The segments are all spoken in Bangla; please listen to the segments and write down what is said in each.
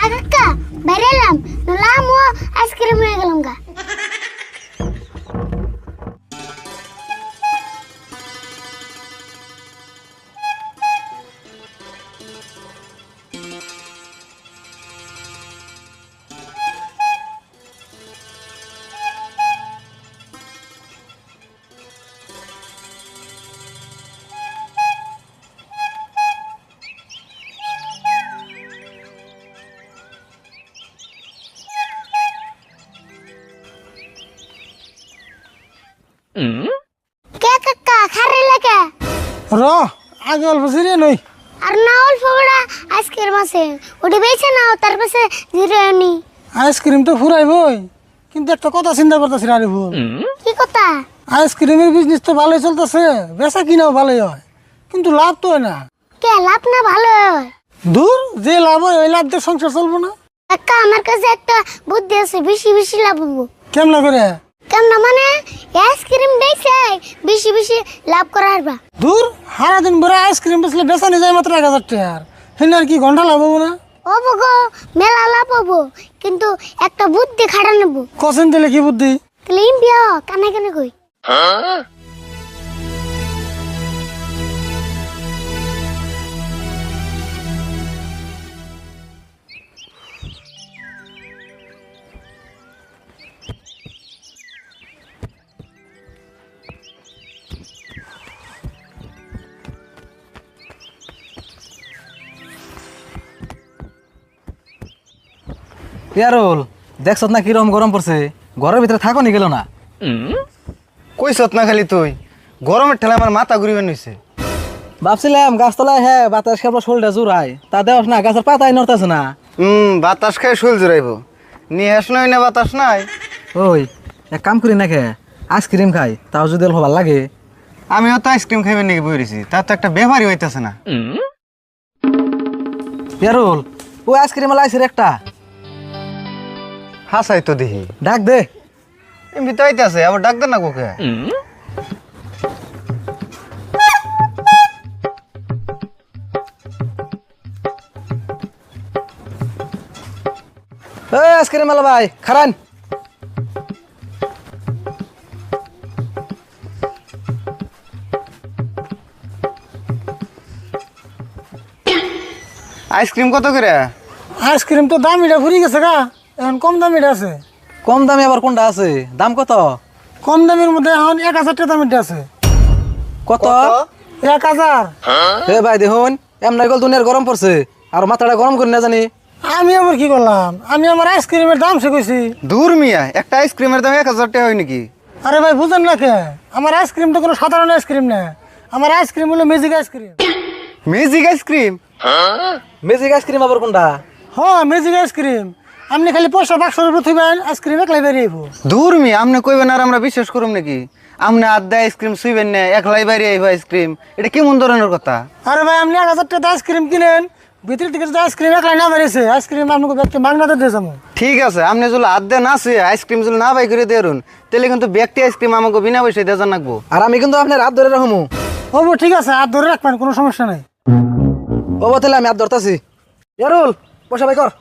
না কাকা বাইরে এলাম নাম ও আইসক্রিম হয়ে গেলাম গা কে কাকা খারে লাগে র আগে অল্প সিরিয়ে নই আর না অল্প বড় আইসক্রিম আছে ওটি বেচে নাও তার পাশে জিরে নি আইসক্রিম তো ফুরাইবই কিন্তু একটা কথা চিন্তা করতেছি আরে ভুল কি কথা আইসক্রিমের বিজনেস তো ভালোই চলতেছে বেচা কিনাও ভালোই হয় কিন্তু লাভ তো হয় না কে লাভ না ভালো হয় দূর যে লাভ হয় ওই লাভ দিয়ে সংসার চলবো না কাকা আমার কাছে একটা বুদ্ধি আছে বেশি বেশি লাভ হবো কেমন করে কেমন মানে আইসক্রিম বেচে বেশি বেশি লাভ করা হারবা দূর সারাদিন ভরে আইসক্রিম বেচলে বেচা নিয়ে যায় মাত্র 1000 টাকা হেন আর কি ঘন্টা লাভ হবো না ও গো মেলা লাভ হবো কিন্তু একটা বুদ্ধি খাড়া নেবো কসেন দিলে কি বুদ্ধি ক্লিন বিয়া কানে কানে কই ইয়ারুল দেখছত না কিরম গরম পড়ছে ঘরের ভিতরে থাকো নি গেল না কইছত না খালি তুই গরমের ঠেলা আমার মাথা ঘুরিবে নিছে ভাবছিলাম গাছতলায় হ্যাঁ বাতাস খাবার শোলটা জোড়ায় তা দেওয়াস না গাছের পাতাই নড়তেছে না বাতাস খাই শুল জুড়াইব নিয়ে আস নাই না বাতাস নাই ওই এক কাম করি না খে আইসক্রিম খাই তাও যদি অল্প ভালো লাগে আমিও তো আইসক্রিম খাইবেন নাকি বইরেছি তার তো একটা ব্যাপারই হইতাছে না ইয়ারুল ওই আইসক্রিম লাইছে একটা হাসাই তো দেখি ডাক দে এমনি তো আইতাছে আবার ডাক দে না কোকে এই আইসক্রিম আলা ভাই খারান আইসক্রিম কত করে আইসক্রিম তো দামিটা ফুরি গেছে গা এখন কম দামিটা আছে কম দামে আবার কোনটা আছে দাম কত কম দামের মধ্যে এখন 1000 টাকা দামিটা আছে কত 1000 এ ভাই দেখুন এমন গল দুনিয়ার গরম পড়ছে আর মাথাটা গরম করি না জানি আমি আবার কি করলাম আমি আমার আইসক্রিমের দাম সে কইছি দূর মিয়া একটা আইসক্রিমের দাম 1000 টাকা হয় নাকি আরে ভাই বুঝেন না কে আমার আইসক্রিম তো কোনো সাধারণ আইসক্রিম না আমার আইসক্রিম হলো magic ice cream magic ice cream magic ice cream আবার কোনটা হ্যাঁ ম্যাজিক আইসক্রিম আপনি খালি পয়সা বাক্সের উপর থইবেন আইসক্রিম একলাই বেরিয়ে আইবো দূর মিয়া আপনি কইবেন আর আমরা বিশ্বাস করুম নাকি আপনি আড্ডা আইসক্রিম সুইবেন না একলাই বাইরে আইব আইসক্রিম এটা কেমন ধরনের কথা আরে ভাই আপনি 1000 টাকা আইসক্রিম কিনেন ভিতর থেকে যদি আইসক্রিম একলাই না বেরিয়েছে আইসক্রিম আপনাকে ব্যক্তি মাগনাতে দিয়ে যাবো ঠিক আছে আপনি যদি আড্ডা না সে আইসক্রিম যদি না বাই করে দেরুন তাহলে কিন্তু ব্যক্তি আইসক্রিম আমাকে বিনা পয়সায় দেওয়া লাগবো আর আমি কিন্তু আপনার হাত ধরে রাখবো হবো ঠিক আছে হাত ধরে রাখবেন কোনো সমস্যা নাই ও তাহলে আমি হাত ধরতেছি ইয়ারুল পয়সা বাই কর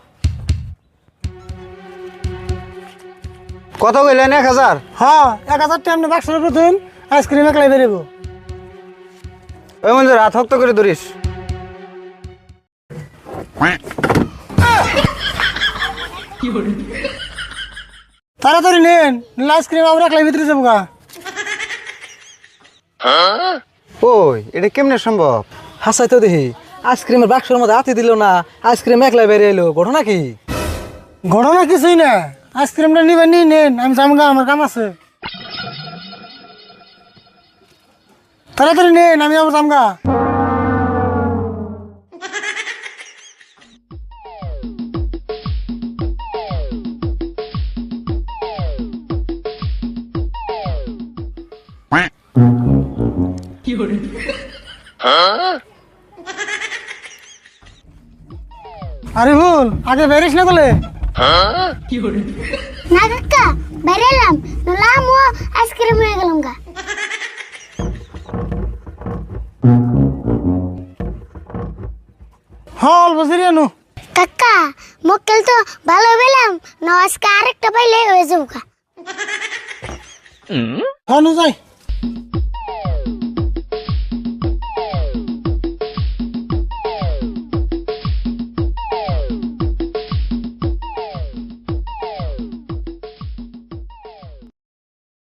কত কইলেন 1000 হ্যাঁ 1000 টাকা আপনি বাক্সের উপর থইন আইসক্রিম একলাই বেরিয়ে ওই মঞ্জুর হাত হক্ত করে ধরিস তাড়াতাড়ি নেন নিলে আইসক্রিম আমরা একলাই ভিতরে যাবো গা ওই এটা কেমনে সম্ভব হাসাই তো দেখি আইসক্রিমের বাক্সের মধ্যে হাতি দিল না আইসক্রিম একলাই বেরিয়ে এলো ঘটনা কি ঘটনা কিছুই না আইসক্রিমটা নিবেন নিয়ে নেন আমি যাবো গা আমার কাম আছে তাড়াতাড়ি নেন আমি আবার যাবো গা আরে ভুল আগে বেরিস না বলে না কাকা বাইরে এলাম নাম ও আইসক্রিম হয়ে গেলাম গা হ্যাঁ অল্প সিরিয়ানো কাকা মক্কেল তো ভালো পেলাম না, আজকে আরেকটা পাইলে হয়ে যাবো। হনু যাই